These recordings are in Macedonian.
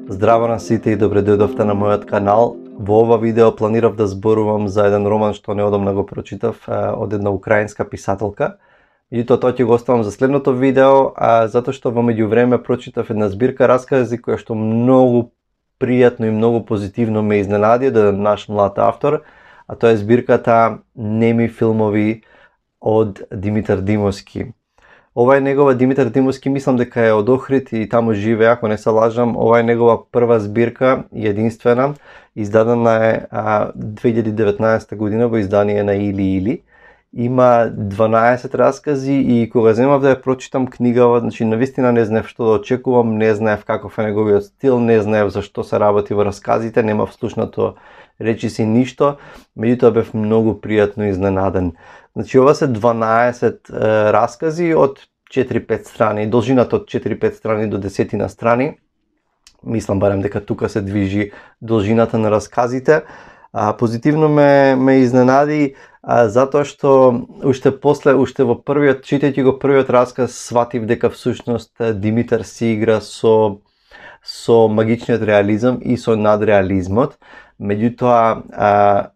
Здраво на сите и добре дојдовте на мојот канал. Во ова видео планирав да зборувам за еден роман што неодамна го прочитав од една украинска писателка. Меѓутоа тоа ќе го оставам за следното видео, затоа што во меѓувреме прочитав една збирка раскази која што многу пријатно и многу позитивно ме изненади од еден наш млад автор, а тоа е збирката Неми филмови од Димитар Димовски. Ова е негова, Димитар Димовски, мислам дека е од Охрид и таму живее, ако не се лажам. Ова е негова прва збирка и единствена. Издадена е 2019 година во издание на Или. Има 12 раскази и кога земав да ја прочитам книгава, значи навистина не знаев што да очекувам, не знаев каков е неговиот стил, не знаев за што се работи во расказите, немав слушнато речиси ништо, меѓутоа бев многу пријатно изненаден. Значи ова се 12 раскази од 4-5 страни, должината од 4-5 страни до 10 страни. Мислам барем дека тука се движи должината на расказите. Позитивно ме изненади затоа што уште во првиот, читајќи го првиот расказ, сватив дека всушност Димитар си игра со магичниот реализам и со надреализмот. Меѓутоа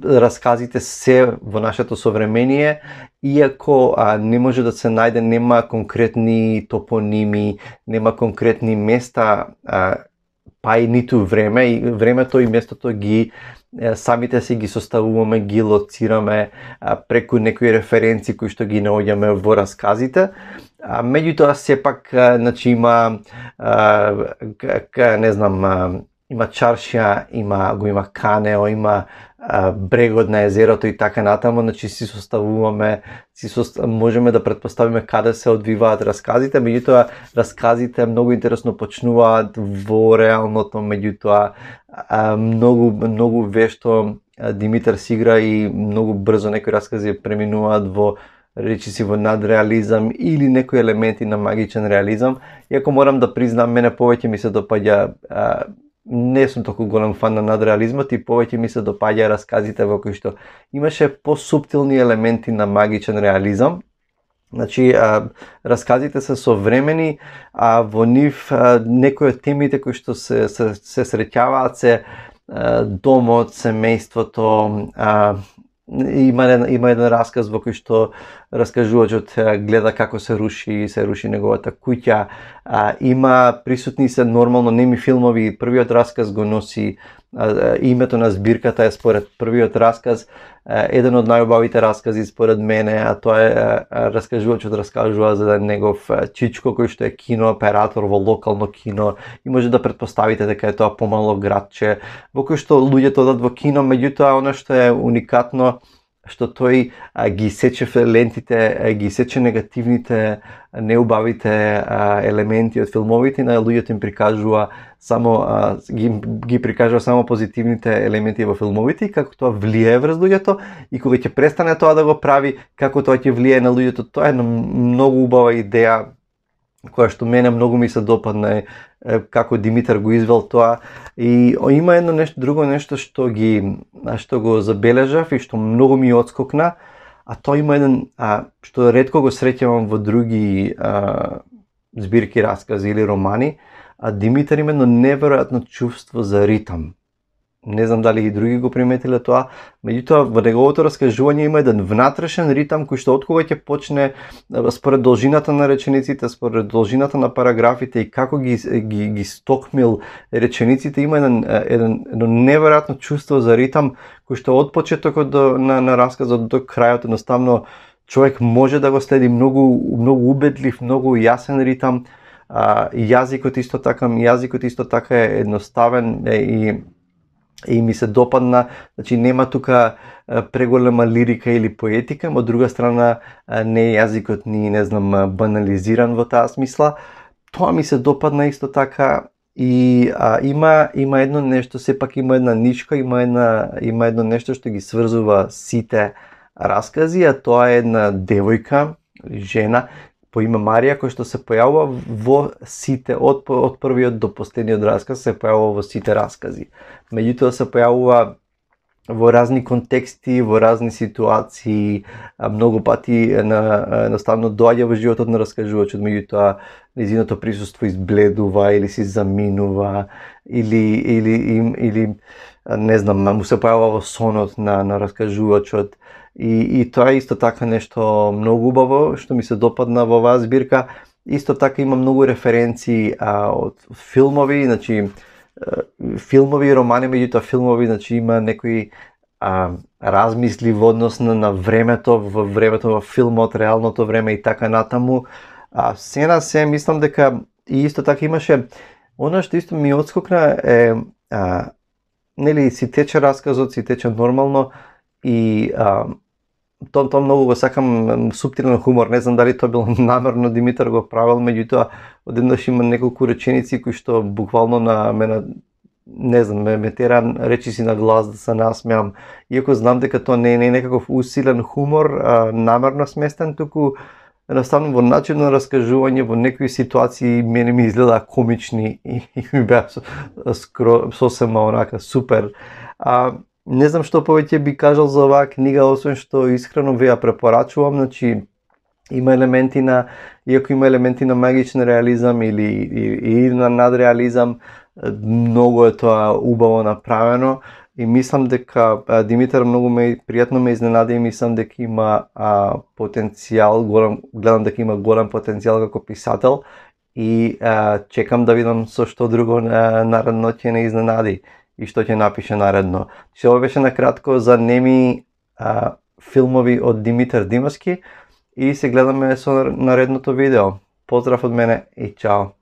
расказите се во нашето современие, иако не може да се најде, нема конкретни топоними, нема конкретни места, па и ниту време, и времето и местото ги самите си ги составуваме, ги лоцираме преку некои референции кои што ги наоѓаме во расказите. Меѓутоа сепак, значи има не знам, има чаршија, има канео, има брегот на езерото и така натаму, значи си составуваме, можеме да претпоставиме каде се одвиваат расказите, меѓутоа расказите многу интересно почнуваат во реалното, меѓутоа многу вешто Димитар си игра и многу брзо некои раскази преминуваат во речиси во надреализам или некои елементи на магичен реализам. Иако морам да признам, мене повеќе ми се допаѓа, не сум толку голем фан на надреализмот и повеќе ми се допаѓа расказите во кои што имаше посуптилни елементи на магичен реализам. Значи, расказите се современи, во нив некои од темите кои што се среќаваат се домот, семејството. Има еден расказ во кој што раскажувачот гледа како се руши неговата куќа. Има присутни се нормално неми филмови. Првиот расказ го носи името на збирката е според првиот расказ. Еден од најубавите раскази според мене, а тоа е раскажувачот раскажува за негов чичко кој што е кинооператор во локално кино и може да претпоставите дека е тоа помало градче во кој што луѓето одат во кино, меѓутоа она што е уникатно што тој ги сече лентите, ги сече негативните, неубавите елементи од филмовите, на луѓето им прикажува само ги прикажува само позитивните елементи во филмовите и како тоа влијае врз луѓето, и кога ќе престане тоа да го прави, како тоа ќе влијае на луѓето. Тоа е една многу убава идеја која што мене многу ми се допадна, како Димитар го извел тоа. И има едно нешто, друго нешто што го забележав и што многу ми отскокна, а тоа има еден што ретко го среќавам во други збирки раскази или романи, Димитар има едно неверојатно чувство за ритам. Не знам дали и други го приметиле тоа, меѓутоа во неговото раскажување има еден внатрешен ритам кој што откога ќе почне, според должината на речениците, според должината на параграфите и како ги стокмил речениците, има едно неверојатно чувство за ритам кој што од почетокот на расказот до крајот едноставно човек може да го следи многу убедлив, многу јасен ритам. Јазикот исто така е едноставен и ми се допадна, значи нема тука преголема лирика или поетика, од друга страна не е јазикот ни, не знам, банализиран во таа смисла. Тоа ми се допадна исто така и има едно нешто, сепак има една нишка, има едно нешто што ги сврзува сите раскази, а тоа е една девојка, жена по име Марија, кој што се појавува во сите, од првиот до последниот расказ, се појавува во сите раскази. Меѓутоа се појавува во разни контексти, во разни ситуации, многу пати едноставно доаѓа во животот на раскажувачот, меѓутоа нејзиното присуство избледува или се заминува или не знам, му се појавува во сонот на раскажувачот. И тоа е исто така нешто многу убаво што ми се допадна во оваа збирка. Исто така има многу референции од филмови, значи филмови и романи, меѓутоа филмови, значи има некои размисли во однос на времето, во филмот, реалното време и така натаму. Се на се мислам дека и исто така имаше она што исто ми отскокна е нели си тече расказот, си тече нормално и тоа многу го сакам, суптилен хумор, не знам дали тоа било намерно Димитар го правил, меѓутоа одеднаш има неколку реченици кои што буквално на мене не знам, ме тера речиси на глас да се насмеам, иако знам дека тоа не е некаков усилен хумор, намерно сместен, туку едноставно во начин на раскажување во некои ситуации мене ми изгледа комични и ми беа сосема онака супер. Не знам што повеќе би кажал за оваа книга, освен што искрено ви ја препорачувам, значи има елементи иако има елементи на магичен реализам или на надреализам, многу е тоа убаво направено и мислам дека Димитар многу пријатно ме изненади и мислам дека има потенцијал, гледам дека има голем потенцијал како писател и чекам да видам со што друго наредно ќе не изненади и што ќе напише наредно. Ова беше накратко за неми филмови од Димитар Димовски и се гледаме со наредното видео. Поздрав од мене и чао!